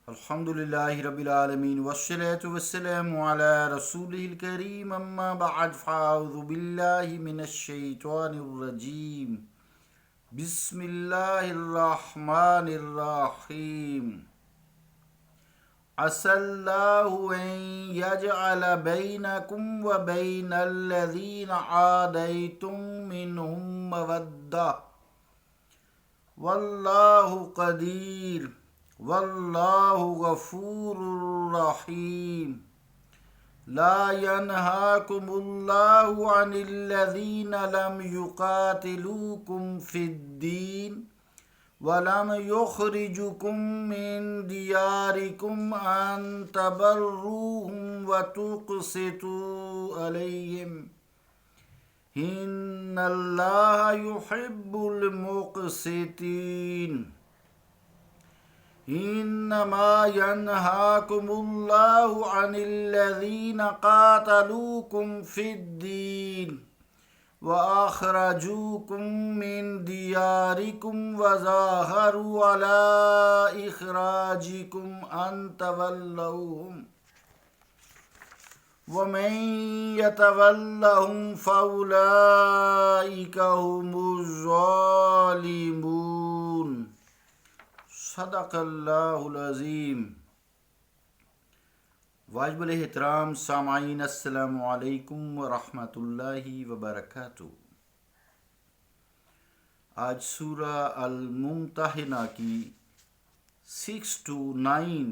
الحمد لله رب العالمين والصلاة والسلام على رسوله الكريم أما بعد فأعوذ بالله من الشيطان الرجيم بسم الله الرحمن الرحيم عسى الله أن يجعل بينكم وبين الذين عاديتم منهم مودة والله قدير واللہ غفور رحیم لا ينهاكم الله عن الذين لم يقاتلوكم في الدين ولم يخرجكم من دياركم أن تبروهم وتقسطوا عليهم إن الله يحب المقسطين انما ينهاكم الله عن الذين قاتلوكم في الدين واخرجوكم من دياركم وظاهروا على اخراجكم ان تولوهم ومن يتولهم فاولئك هم الظالمون صدق اللہ العظیم۔ واجب الاحترام سامعین، السلام علیکم ورحمۃ اللہ وبرکاتہ۔ آج سورہ الممتحنہ کی 6 to 9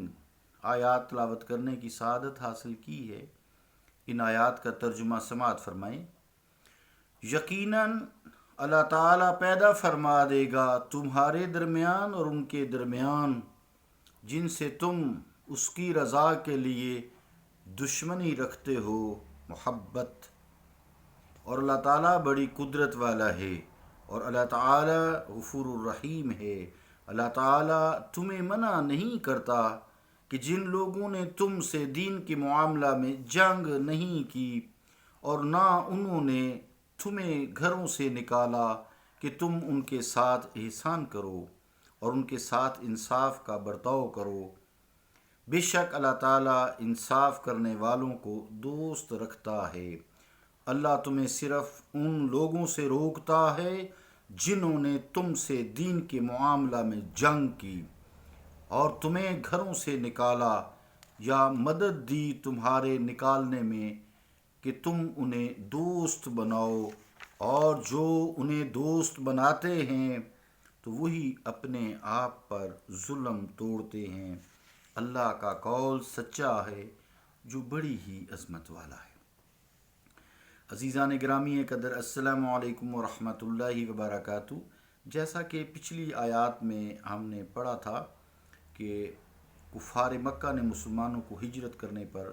آیات تلاوت کرنے کی سعادت حاصل کی ہے۔ ان آیات کا ترجمہ سماعت فرمائیں۔ یقیناً اللہ تعالیٰ پیدا فرما دے گا تمہارے درمیان اور ان کے درمیان جن سے تم اس کی رضا کے لیے دشمنی رکھتے ہو محبت، اور اللہ تعالیٰ بڑی قدرت والا ہے، اور اللہ تعالیٰ غفور الرحیم ہے۔ اللہ تعالیٰ تمہیں منع نہیں کرتا کہ جن لوگوں نے تم سے دین کے معاملہ میں جنگ نہیں کی اور نہ انہوں نے تمہیں گھروں سے نکالا کہ تم ان کے ساتھ احسان کرو اور ان کے ساتھ انصاف کا برتاؤ کرو۔ بے شک اللہ تعالیٰ انصاف کرنے والوں کو دوست رکھتا ہے۔ اللہ تمہیں صرف ان لوگوں سے روکتا ہے جنہوں نے تم سے دین کے معاملہ میں جنگ کی اور تمہیں گھروں سے نکالا یا مدد دی تمہارے نکالنے میں کہ تم انہیں دوست بناؤ، اور جو انہیں دوست بناتے ہیں تو وہی اپنے آپ پر ظلم توڑتے ہیں۔ اللہ کا قول سچا ہے جو بڑی ہی عظمت والا ہے۔ عزیزان گرامی قدر، السلام علیکم ورحمۃ اللہ وبرکاتہ۔ جیسا کہ پچھلی آیات میں ہم نے پڑھا تھا کہ کفار مکہ نے مسلمانوں کو ہجرت کرنے پر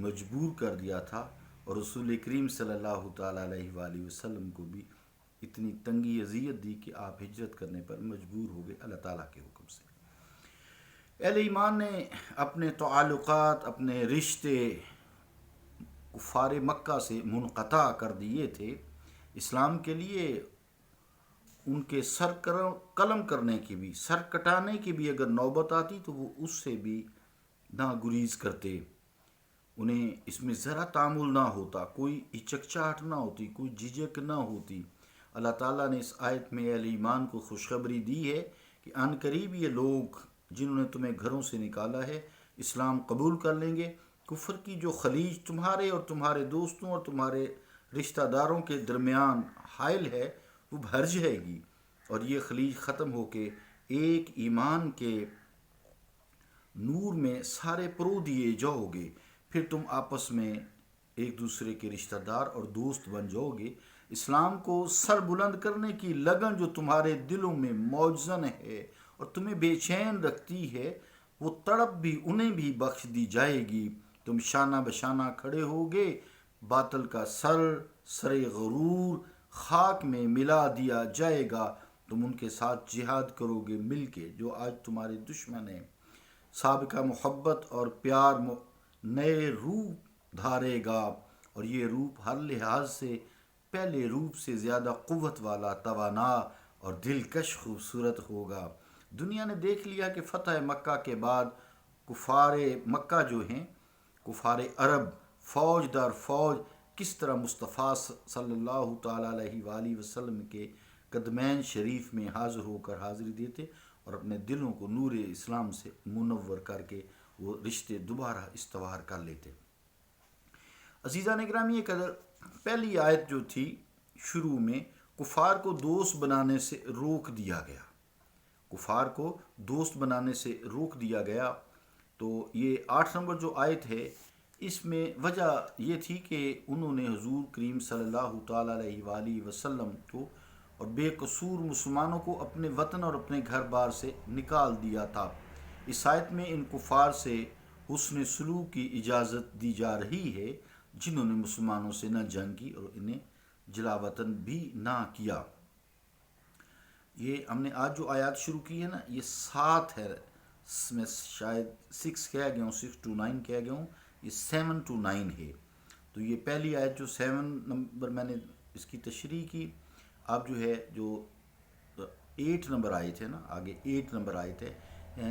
مجبور کر دیا تھا، اور رسول کریم صلی اللہ تعالیٰ علیہ وآلہ وسلم کو بھی اتنی تنگی اذیت دی کہ آپ ہجرت کرنے پر مجبور ہو گئے اللہ تعالیٰ کے حکم سے۔ اہل ایمان نے اپنے تعلقات، اپنے رشتے کفار مکہ سے منقطع کر دیے تھے۔ اسلام کے لیے ان کے سر قلم کرنے کی بھی، سر کٹانے کی بھی اگر نوبت آتی تو وہ اس سے بھی نہ گریز کرتے۔ انہیں اس میں ذرا تعامل نہ ہوتا، کوئی ہچکچاہٹ نہ ہوتی، کوئی جھجک نہ ہوتی۔ اللہ تعالیٰ نے اس آیت میں اہل ایمان کو خوشخبری دی ہے کہ عن قریب یہ لوگ جنہوں نے تمہیں گھروں سے نکالا ہے اسلام قبول کر لیں گے۔ کفر کی جو خلیج تمہارے اور تمہارے دوستوں اور تمہارے رشتہ داروں کے درمیان حائل ہے وہ بھر جائے گی، اور یہ خلیج ختم ہو کے ایک ایمان کے نور میں سارے پرو دیے جاؤ گے۔ پھر تم آپس میں ایک دوسرے کے رشتہ دار اور دوست بن جاؤ گے۔ اسلام کو سر بلند کرنے کی لگن جو تمہارے دلوں میں موجزن ہے اور تمہیں بے چین رکھتی ہے، وہ تڑپ بھی انہیں بھی بخش دی جائے گی۔ تم شانہ بشانہ کھڑے ہوگے، باطل کا سر غرور خاک میں ملا دیا جائے گا۔ تم ان کے ساتھ جہاد کرو گے مل کے جو آج تمہارے دشمن ہیں۔ سابقہ محبت اور پیار نئے روپ دھارے گا، اور یہ روپ ہر لحاظ سے پہلے روپ سے زیادہ قوت والا، توانا اور دلکش خوبصورت ہوگا۔ دنیا نے دیکھ لیا کہ فتح مکہ کے بعد کفار مکہ جو ہیں، کفار عرب، فوج در فوج کس طرح مصطفیٰ صلی اللہ تعالیٰ علیہ وآلہ وسلم کے قدمین شریف میں حاضر ہو کر حاضری دیتے اور اپنے دلوں کو نور اسلام سے منور کر کے وہ رشتے دوبارہ استوار کر لیتے۔ عزیزان گرامی قدر، پہلی آیت جو تھی شروع میں کفار کو دوست بنانے سے روک دیا گیا، کفار کو دوست بنانے سے روک دیا گیا۔ تو یہ 8 نمبر جو آیت ہے، اس میں وجہ یہ تھی کہ انہوں نے حضور کریم صلی اللہ تعالیٰ علیہ وآلہ وسلم کو اور بے قصور مسلمانوں کو اپنے وطن اور اپنے گھر بار سے نکال دیا تھا۔ اس آیت میں ان کفار سے حسن سلوک کی اجازت دی جا رہی ہے جنہوں نے مسلمانوں سے نہ جنگ کی اور انہیں جلا وطن بھی نہ کیا۔ یہ ہم نے آج جو آیات شروع کی ہے نا، یہ 7 ہے، میں شاید 6 کہہ گیا ہوں، 6 to 9 کہہ گیا ہوں، یہ 7 to 9 ہے۔ تو یہ پہلی آیت جو 7 نمبر میں نے اس کی تشریح کی، اب جو ہے جو 8 نمبر آیت ہے نا، آگے 8 نمبر آیت ہے،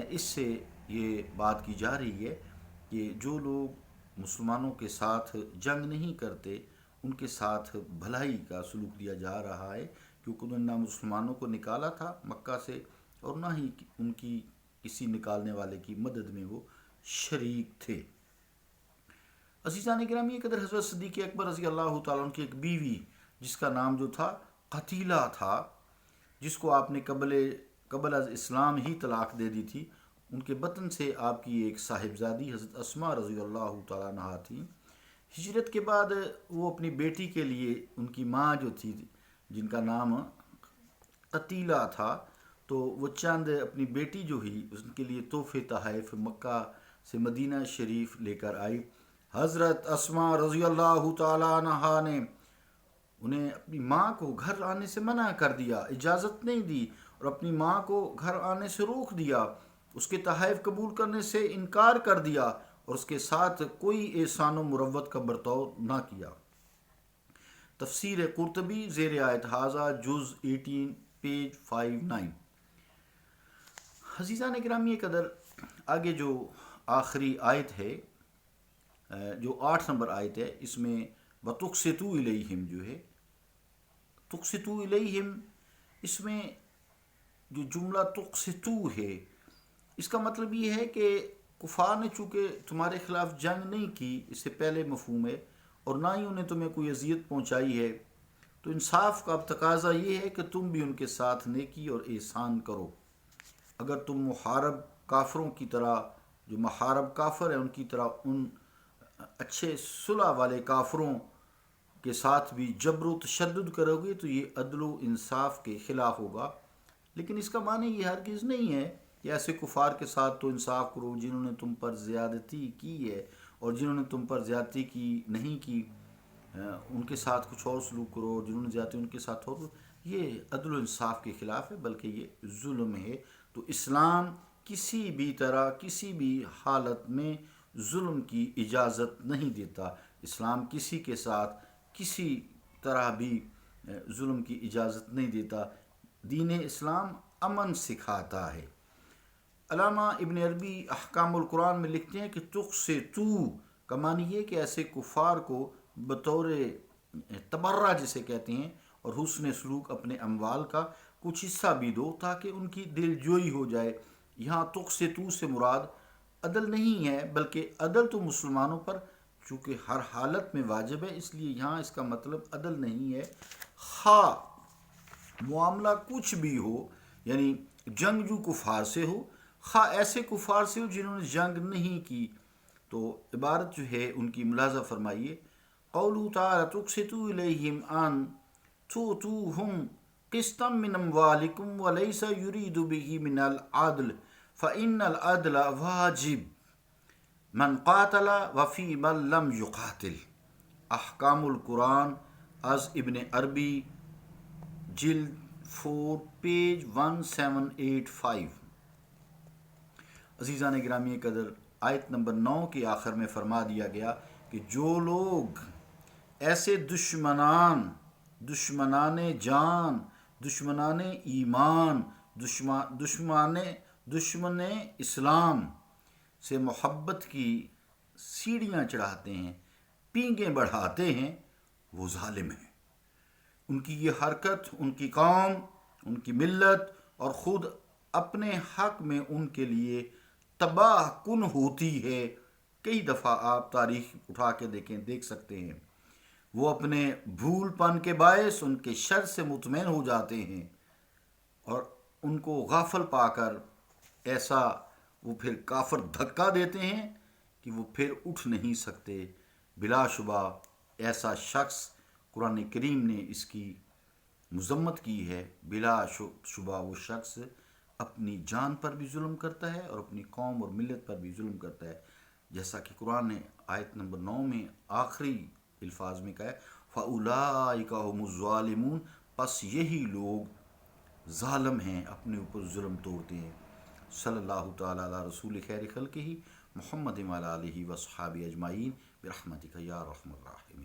اس سے یہ بات کی جا رہی ہے کہ جو لوگ مسلمانوں کے ساتھ جنگ نہیں کرتے ان کے ساتھ بھلائی کا سلوک دیا جا رہا ہے، کیونکہ انہوں نے نہ مسلمانوں کو نکالا تھا مکہ سے اور نہ ہی ان کی کسی نکالنے والے کی مدد میں وہ شریک تھے۔ عزیزان گرامی قدر، حضرت صدیق اکبر رضی اللہ تعالیٰ عنہ کی ایک بیوی جس کا نام جو تھا قتیلہ تھا، جس کو آپ نے قبل از اسلام ہی طلاق دے دی تھی، ان کے بطن سے آپ کی ایک صاحبزادی حضرت اسماء رضی اللہ تعالیٰ عنہا تھی۔ ہجرت کے بعد وہ اپنی بیٹی کے لیے ان کی ماں جو تھی جن کا نام قتیلہ تھا، تو وہ چند اپنی بیٹی جو ہی ان کے لیے تحفے تحائف مکہ سے مدینہ شریف لے کر آئی۔ حضرت اسماء رضی اللہ تعالیٰ عنہا نے انہیں اپنی ماں کو گھر آنے سے منع کر دیا، اجازت نہیں دی اور اپنی ماں کو گھر آنے سے روک دیا، اس کے تحائف قبول کرنے سے انکار کر دیا اور اس کے ساتھ کوئی احسان و مروت کا برتاؤ نہ کیا۔ تفسیر قرطبی زیر آیت ھذا جز 18 پیج 59۔ عزیزان گرامی قدر، آگے جو آخری آیت ہے، جو 8 نمبر آیت ہے، اس میں وَتُقْسِطُوا إِلَيْهِمْ جو ہے، تُقْسِطُوا إِلَيْهِمْ، اس میں جو جملہ تُقْسِطُوا ہے اس کا مطلب یہ ہے کہ کفار نے چونکہ تمہارے خلاف جنگ نہیں کی، اس سے پہلے مفہوم ہے، اور نہ ہی انہیں تمہیں کوئی اذیت پہنچائی ہے، تو انصاف کا اب تقاضا یہ ہے کہ تم بھی ان کے ساتھ نیکی اور احسان کرو۔ اگر تم محارب کافروں کی طرح، جو محارب کافر ہیں ان کی طرح ان اچھے صلح والے کافروں کے ساتھ بھی جبر و تشدد کرو گے تو یہ عدل و انصاف کے خلاف ہوگا۔ لیکن اس کا معنی یہ ہرگز نہیں ہے کہ ایسے کفار کے ساتھ تو انصاف کرو جنہوں نے تم پر زیادتی کی ہے، اور جنہوں نے تم پر زیادتی کی نہیں کی ان کے ساتھ کچھ اور سلوک کرو، جنہوں نے زیادتی ان کے ساتھ ہو، یہ عدل و انصاف کے خلاف ہے، بلکہ یہ ظلم ہے۔ تو اسلام کسی بھی طرح کسی بھی حالت میں ظلم کی اجازت نہیں دیتا، اسلام کسی کے ساتھ کسی طرح بھی ظلم کی اجازت نہیں دیتا، دین اسلام امن سکھاتا ہے۔ علامہ ابن عربی احکام القرآن میں لکھتے ہیں کہ تقسطوا کا معنی یہ کہ ایسے کفار کو بطور تبرع جسے کہتے ہیں اور حسن سلوک اپنے اموال کا کچھ حصہ بھی دو تاکہ ان کی دل جوئی ہو جائے۔ یہاں تقسطوا سے مراد عدل نہیں ہے، بلکہ عدل تو مسلمانوں پر چونکہ ہر حالت میں واجب ہے، اس لیے یہاں اس کا مطلب عدل نہیں ہے، خواہ معاملہ کچھ بھی ہو، یعنی جنگجو کفار سے ہو، خواہ ایسے کفار سے ہو جنہوں نے جنگ نہیں کی۔ تو عبارت جو ہے ان کی ملاحظہ فرمائیے، قولہ تعالی تقسطوا الیہم ان تؤتوہم قسطا من اموالکم ولیس یرید بہ من العدل فإن العدل واجب من قاتل وفی من لم یقاتل۔ احکام القرآن از ابن عربی جلد 4 پیج 1785۔ عزیزان گرامی قدر، آیت نمبر 9 کے آخر میں فرما دیا گیا کہ جو لوگ ایسے دشمنان جان، دشمنان ایمان، دشمن اسلام سے محبت کی سیڑھیاں چڑھاتے ہیں، پینگیں بڑھاتے ہیں، وہ ظالم ہیں۔ ان کی یہ حرکت ان کی قوم، ان کی ملت اور خود اپنے حق میں ان کے لیے تباہ کن ہوتی ہے۔ کئی دفعہ آپ تاریخ اٹھا کے دیکھ سکتے ہیں، وہ اپنے بھول پن کے باعث ان کے شر سے مطمئن ہو جاتے ہیں، اور ان کو غافل پا کر ایسا وہ پھر کافر دھکا دیتے ہیں کہ وہ پھر اٹھ نہیں سکتے۔ بلا شبہ ایسا شخص، قرآن کریم نے اس کی مذمت کی ہے، بلا شبہ وہ شخص اپنی جان پر بھی ظلم کرتا ہے اور اپنی قوم اور ملت پر بھی ظلم کرتا ہے، جیسا کہ قرآن نے آیت نمبر 9 میں آخری الفاظ میں کہا ہے فَأُولَٰئِکَ هُمُ الظَّالِمُونَ، پس یہی لوگ ظالم ہیں، اپنے اوپر ظلم توڑتے ہیں۔ صلی اللہ تعالیٰ علی رسول خیر خلقہ محمد وعلی آلہ وصحابہ اجمعین برحمتک یا ارحم الراحمین۔